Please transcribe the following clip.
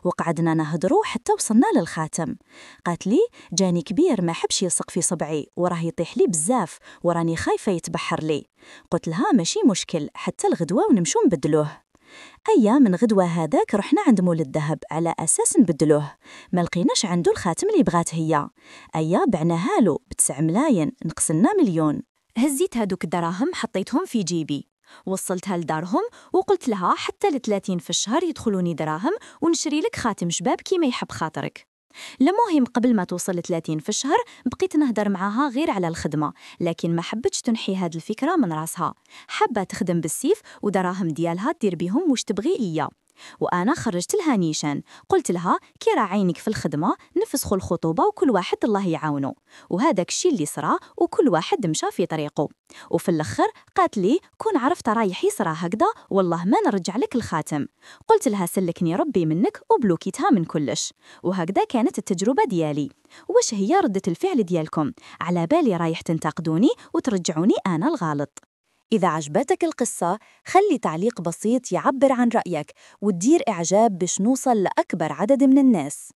وقعدنا نهضروا حتى وصلنا للخاتم. قالت لي جاني كبير ما حبش يلصق في صبعي وراه يطيح لي بزاف وراني خايفة يتبحر لي. قلت لها ماشي مشكل، حتى الغدوة ونمشو نبدلوه. أيام من غدوة هذاك رحنا عند مول الذهب على أساس نبدلوه، ما لقيناش عنده الخاتم اللي بغات هي. أيا بعناها له ب9 ملاين، نقصنا مليون. هزيت هادوك الدراهم حطيتهم في جيبي، وصلتها لدارهم وقلت لها حتى ل30 في الشهر يدخلوني دراهم ونشري لك خاتم شباب كيما يحب خاطرك. المهم قبل ما توصل 30 في الشهر بقيت نهدر معاها غير على الخدمة، لكن ما حبتش تنحي هاد الفكرة من راسها. حابة تخدم بالسيف ودراهم ديالها دير بيهم وش تبغي إياه. وأنا خرجت لها نيشان، قلت لها كي راه عينك في الخدمة نفسخوا الخطوبة وكل واحد الله يعاونه. وهذاك الشيء اللي صرا وكل واحد مشى في طريقه. وفي الأخر قالت لي كون عرفت رايح يصرا هكذا والله ما نرجع لك الخاتم. قلت لها سلكني ربي منك وبلوكيتها من كلش. وهكذا كانت التجربة ديالي. واش هي ردة الفعل ديالكم؟ على بالي رايح تنتقدوني وترجعوني أنا الغلط. إذا عجبتك القصة خلي تعليق بسيط يعبر عن رأيك ودير إعجاب باش نوصل لأكبر عدد من الناس.